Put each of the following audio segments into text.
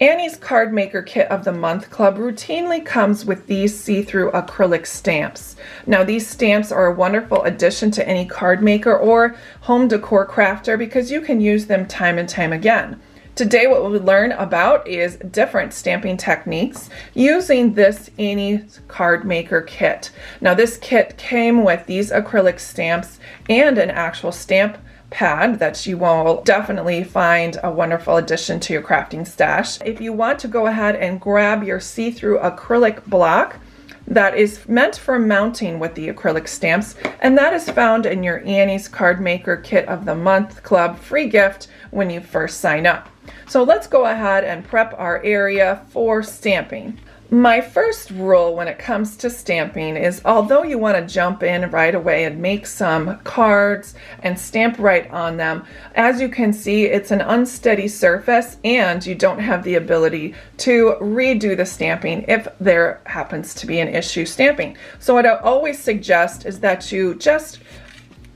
Annie's Card Maker Kit of the Month Club routinely comes with these see-through acrylic stamps. Now these stamps are a wonderful addition to any card maker or home decor crafter because you can use them time and time again. Today what we'll learn about is different stamping techniques using this Annie's Card Maker Kit. Now this kit came with these acrylic stamps and an actual stamp pad that you will definitely find a wonderful addition to your crafting stash. If you want to go ahead and grab your see-through acrylic block that is meant for mounting with the acrylic stamps, and that is found in your Annie's Card Maker Kit of the Month Club free gift when you first sign up. So let's go ahead and prep our area for stamping. My first rule when it comes to stamping is, although you want to jump in right away and make some cards and stamp right on them, as you can see it's an unsteady surface and you don't have the ability to redo the stamping if there happens to be an issue stamping. So what I always suggest is that you just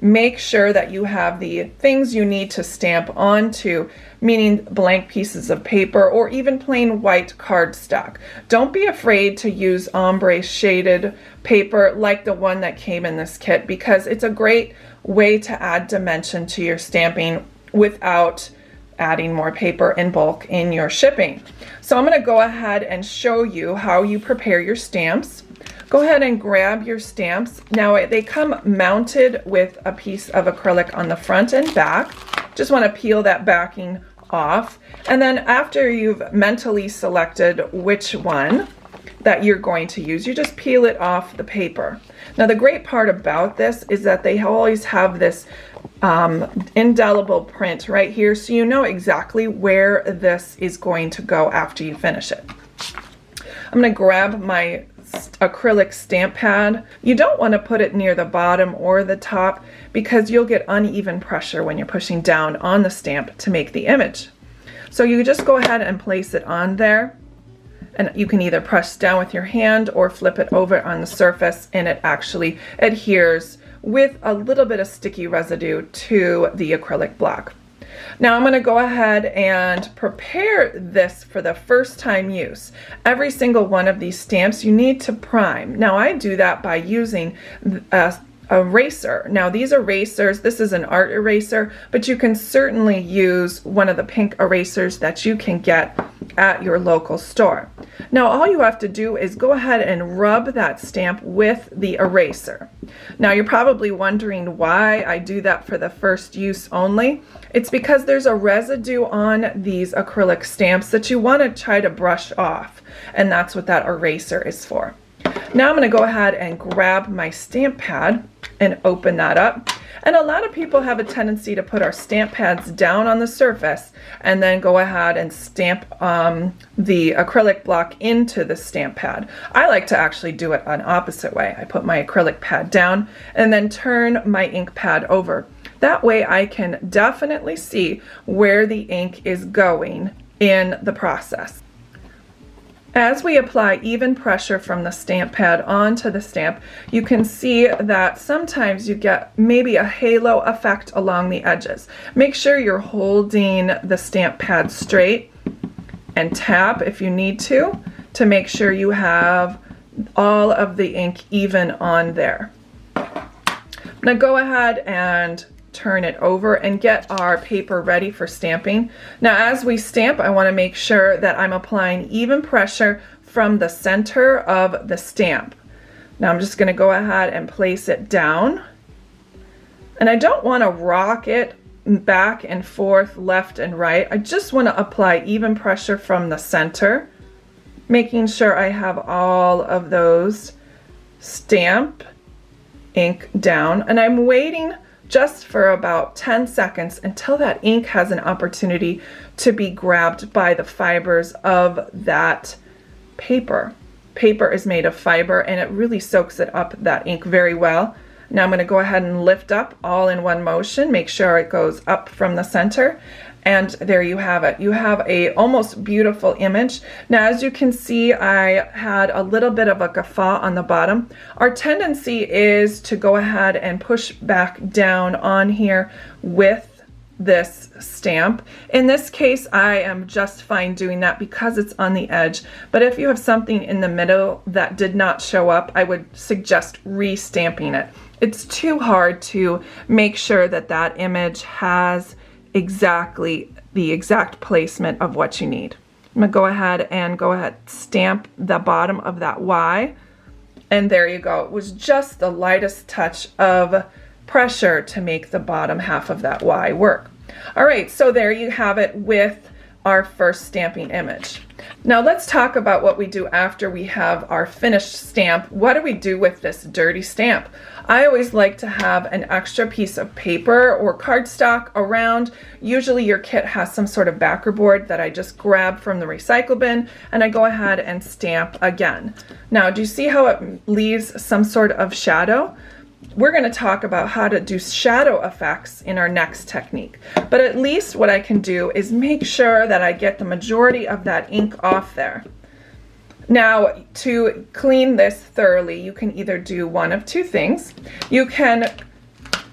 make sure that you have the things you need to stamp onto, meaning blank pieces of paper or even plain white cardstock. Don't be afraid to use ombre shaded paper like the one that came in this kit, because it's a great way to add dimension to your stamping without adding more paper in bulk in your shipping. So I'm going to go ahead and show you how you prepare your stamps. Go ahead and grab your stamps. Now they come mounted with a piece of acrylic on the front and back. Just want to peel that backing off. And then after you've mentally selected which one that you're going to use, you just peel it off the paper. Now the great part about this is that they always have this indelible print right here, so you know exactly where this is going to go after you finish it. I'm going to grab my acrylic stamp pad. You don't want to put it near the bottom or the top because you'll get uneven pressure when you're pushing down on the stamp to make the image. So you just go ahead and place it on there, and you can either press down with your hand or flip it over on the surface, and it actually adheres with a little bit of sticky residue to the acrylic block. Now I'm going to go ahead and prepare this for the first time use. Every single one of these stamps you need to prime. Now I do that by using a eraser. Now these erasers, this is an art eraser, but you can certainly use one of the pink erasers that you can get at your local store. Now all you have to do is go ahead and rub that stamp with the eraser. Now you're probably wondering why I do that for the first use only. It's because there's a residue on these acrylic stamps that you want to try to brush off, and that's what that eraser is for. Now I'm going to go ahead and grab my stamp pad and open that up. And a lot of people have a tendency to put our stamp pads down on the surface and then go ahead and stamp the acrylic block into the stamp pad. I like to actually do it an opposite way. I put my acrylic pad down and then turn my ink pad over. That way I can definitely see where the ink is going in the process. As we apply even pressure from the stamp pad onto the stamp, you can see that sometimes you get maybe a halo effect along the edges. Make sure you're holding the stamp pad straight and tap if you need to make sure you have all of the ink even on there. Now go ahead and turn it over and get our paper ready for stamping. Now as we stamp, I want to make sure that I'm applying even pressure from the center of the stamp. Now I'm just going to go ahead and place it down, and I don't want to rock it back and forth, left and right. I just want to apply even pressure from the center, making sure I have all of those stamp ink down, and I'm waiting just for about 10 seconds until that ink has an opportunity to be grabbed by the fibers of that paper. Paper is made of fiber and it really soaks it up, that ink, very well. Now I'm going to go ahead and lift up all in one motion, make sure it goes up from the center, and there you have it. You have a almost beautiful image. Now as you can see, I had a little bit of a guffaw on the bottom. Our tendency is to go ahead and push back down on here with this stamp. In this case, I am just fine doing that because it's on the edge, but if you have something in the middle that did not show up, I would suggest re-stamping it. It's too hard to make sure that that image has exactly the exact placement of what you need. I'm gonna go ahead stamp the bottom of that Y, and there you go. It was just the lightest touch of pressure to make the bottom half of that Y work. All right, so there you have it with our first stamping image. Now let's talk about what we do after we have our finished stamp. What do we do with this dirty stamp? I always like to have an extra piece of paper or cardstock around. Usually your kit has some sort of backer board that I just grab from the recycle bin, and I go ahead and stamp again. Now, do you see how it leaves some sort of shadow? We're going to talk about how to do shadow effects in our next technique, but at least what I can do is make sure that I get the majority of that ink off there. Now, to clean this thoroughly, you can either do one of two things. You can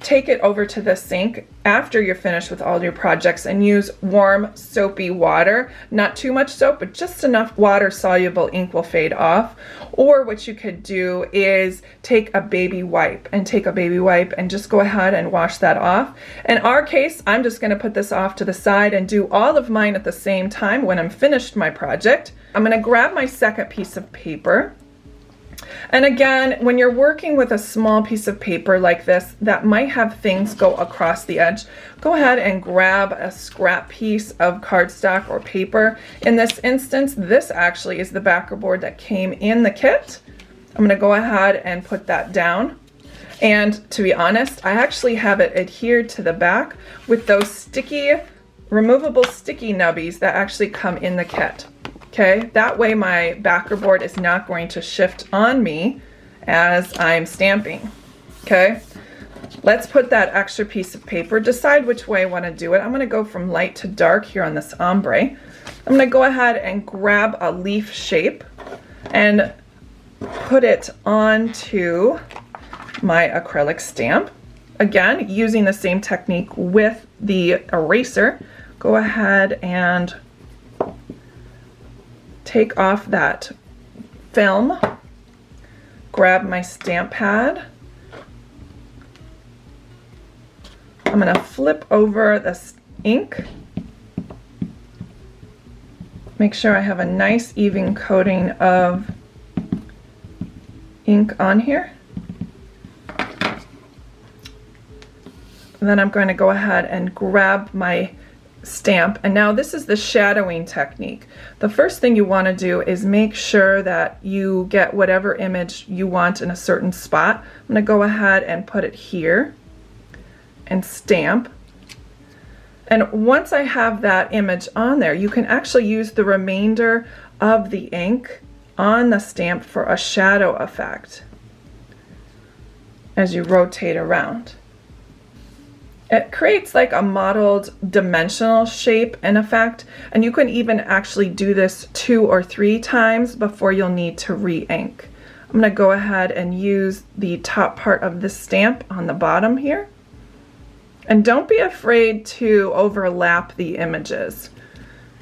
take it over to the sink after you're finished with all your projects and use warm soapy water. Not too much soap, but just enough water soluble ink will fade off. Or what you could do is take a baby wipe and just go ahead and wash that off. In our case, I'm just going to put this off to the side and do all of mine at the same time when I'm finished my project. I'm going to grab my second piece of paper. And again, when you're working with a small piece of paper like this that might have things go across the edge, go ahead and grab a scrap piece of cardstock or paper. In this instance, this actually is the backer board that came in the kit. I'm going to go ahead and put that down. And to be honest, I actually have it adhered to the back with those sticky, removable sticky nubbies that actually come in the kit. Okay, that way my backer board is not going to shift on me as I'm stamping. Okay, let's put that extra piece of paper, decide which way I want to do it. I'm going to go from light to dark here on this ombre. I'm going to go ahead and grab a leaf shape and put it onto my acrylic stamp. Again, using the same technique with the eraser, go ahead and take off that film, grab my stamp pad. I'm going to flip over this ink. Make sure I have a nice even coating of ink on here. And then I'm going to go ahead and grab my stamp, and now this is the shadowing technique. The first thing you want to do is make sure that you get whatever image you want in a certain spot. I'm going to go ahead and put it here and stamp, and once I have that image on there, you can actually use the remainder of the ink on the stamp for a shadow effect as you rotate around. It creates like a mottled dimensional shape and effect, and you can even actually do this 2 or 3 times before you'll need to re-ink. I'm going to go ahead and use the top part of this stamp on the bottom here. And don't be afraid to overlap the images.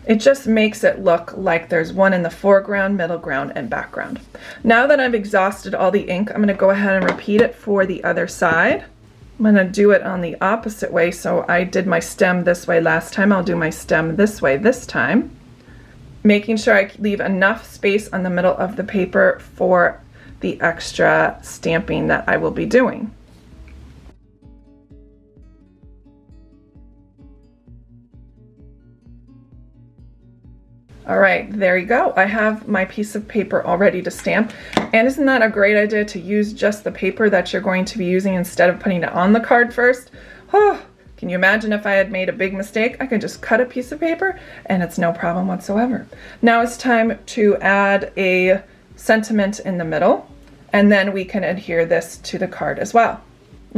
It just makes it look like there's one in the foreground, middle ground, and background. Now that I've exhausted all the ink, I'm going to go ahead and repeat it for the other side. I'm going to do it on the opposite way. So I did my stem this way last time. I'll do my stem this way this time. Making sure I leave enough space on the middle of the paper for the extra stamping that I will be doing. All right, there you go. I have my piece of paper all ready to stamp. And isn't that a great idea to use just the paper that you're going to be using instead of putting it on the card first? Oh, can you imagine if I had made a big mistake? I could just cut a piece of paper and it's no problem whatsoever. Now it's time to add a sentiment in the middle, and then we can adhere this to the card as well.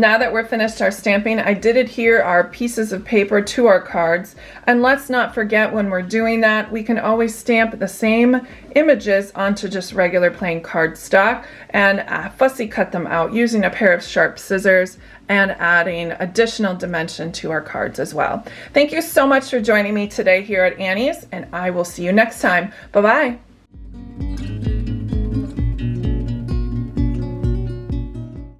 Now that we're finished our stamping, I did adhere our pieces of paper to our cards. And let's not forget, when we're doing that, we can always stamp the same images onto just regular plain cardstock and fussy cut them out using a pair of sharp scissors and adding additional dimension to our cards as well. Thank you so much for joining me today here at Annie's, and I will see you next time. Bye-bye.